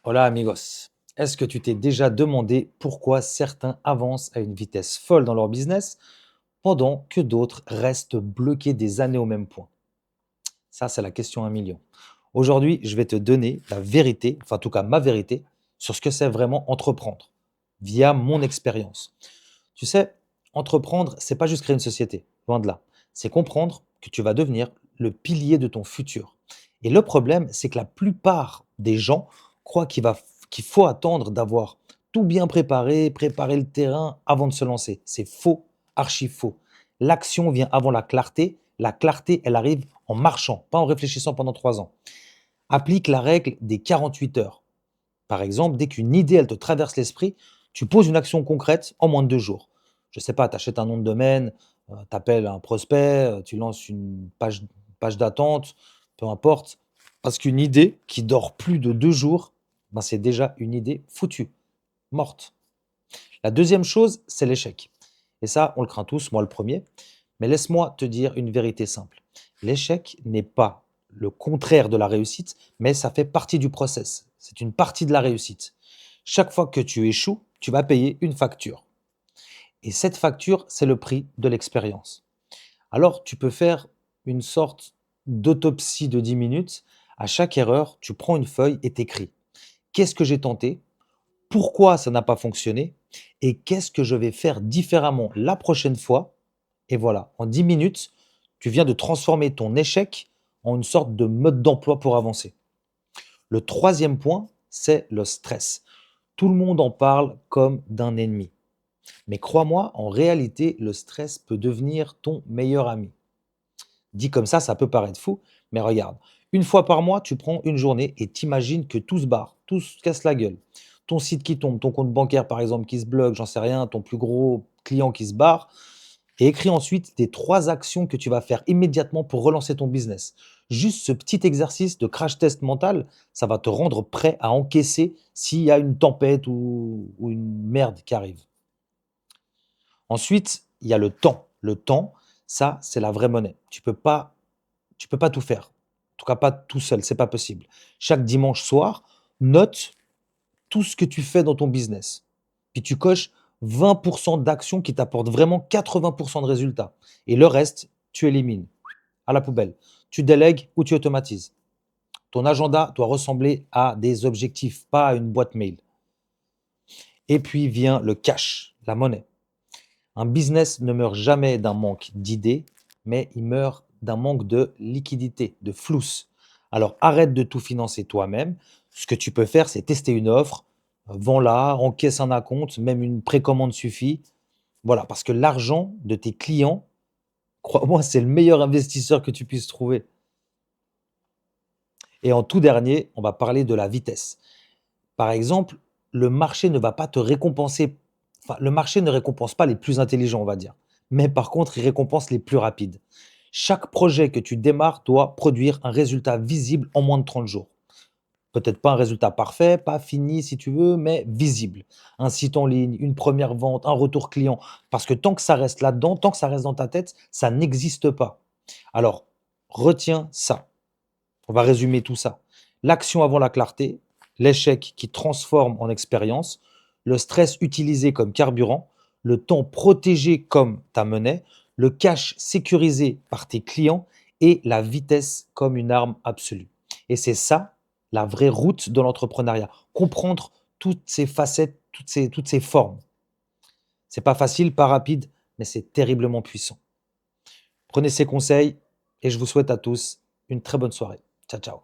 Hola amigos. Est-ce que tu t'es déjà demandé pourquoi certains avancent à une vitesse folle dans leur business pendant que d'autres restent bloqués des années au même point? Ça, c'est la question 1 million. Aujourd'hui, je vais te donner la vérité, enfin en tout cas ma vérité, sur ce que c'est vraiment entreprendre, via mon expérience. Tu sais, entreprendre, c'est pas juste créer une société, loin de là. C'est comprendre que tu vas devenir le pilier de ton futur. Et le problème, c'est que la plupart des gens croient qu'il faut attendre d'avoir tout bien préparé, préparer le terrain avant de se lancer. C'est faux, archi faux. L'action vient avant la clarté. La clarté, elle arrive en marchant, pas en réfléchissant pendant 3 ans. Applique la règle des 48 heures. Par exemple, dès qu'une idée, elle te traverse l'esprit, tu poses une action concrète en moins de 2 jours. Je ne sais pas, tu achètes un nom de domaine, tu appelles un prospect, tu lances une page d'attente, peu importe. Parce qu'une idée qui dort plus de 2 jours, ben c'est déjà une idée foutue, morte. La deuxième chose, c'est l'échec. Et ça, on le craint tous, moi le premier. Mais laisse-moi te dire une vérité simple. L'échec n'est pas le contraire de la réussite, mais ça fait partie du process. C'est une partie de la réussite. Chaque fois que tu échoues, tu vas payer une facture. Et cette facture, c'est le prix de l'expérience. Alors, tu peux faire une sorte d'autopsie de 10 minutes. À chaque erreur, tu prends une feuille et t'écris. Qu'est-ce que j'ai tenté? Pourquoi ça n'a pas fonctionné? Et qu'est-ce que je vais faire différemment la prochaine fois? Et voilà, en 10 minutes, tu viens de transformer ton échec en une sorte de mode d'emploi pour avancer. Le troisième point, c'est le stress. Tout le monde en parle comme d'un ennemi. Mais crois-moi, en réalité, le stress peut devenir ton meilleur ami. Dit comme ça peut paraître fou, mais regarde, une fois par mois, tu prends une journée et t'imagines que tout se barre, tout se casse la gueule. Ton site qui tombe, ton compte bancaire par exemple qui se bloque, j'en sais rien, ton plus gros client qui se barre, et écris ensuite les 3 actions que tu vas faire immédiatement pour relancer ton business. Juste ce petit exercice de crash test mental, ça va te rendre prêt à encaisser s'il y a une tempête ou une merde qui arrive. Ensuite, il y a le temps. Le temps, ça, c'est la vraie monnaie. Tu peux pas tout faire. En tout cas, pas tout seul, c'est pas possible. Chaque dimanche soir, note tout ce que tu fais dans ton business. Puis tu coches 20 d'actions qui t'apportent vraiment 80 de résultats. Et le reste, tu élimines à la poubelle. Tu délègues ou tu automatises. Ton agenda doit ressembler à des objectifs, pas à une boîte mail. Et puis vient le cash, la monnaie. Un business ne meurt jamais d'un manque d'idées, mais il meurt d'un manque de liquidité, de flousse. Alors arrête de tout financer toi-même. Ce que tu peux faire, c'est tester une offre, vends-la, encaisse un acompte, même une précommande suffit. Voilà, parce que l'argent de tes clients, crois-moi, c'est le meilleur investisseur que tu puisses trouver. Et en tout dernier, on va parler de la vitesse. Par exemple, le marché ne va pas te récompenser, enfin, le marché ne récompense pas les plus intelligents, on va dire. Mais par contre, il récompense les plus rapides. Chaque projet que tu démarres doit produire un résultat visible en moins de 30 jours. Peut-être pas un résultat parfait, pas fini si tu veux, mais visible. Un site en ligne, une première vente, un retour client. Parce que tant que ça reste là-dedans, tant que ça reste dans ta tête, ça n'existe pas. Alors, retiens ça. On va résumer tout ça. L'action avant la clarté, l'échec qui transforme en expérience, le stress utilisé comme carburant, le temps protégé comme ta monnaie, le cash sécurisé par tes clients et la vitesse comme une arme absolue. Et c'est ça la vraie route de l'entrepreneuriat. Comprendre toutes ces facettes, toutes ces formes. C'est pas facile, pas rapide, mais c'est terriblement puissant. Prenez ces conseils et je vous souhaite à tous une très bonne soirée. Ciao, ciao.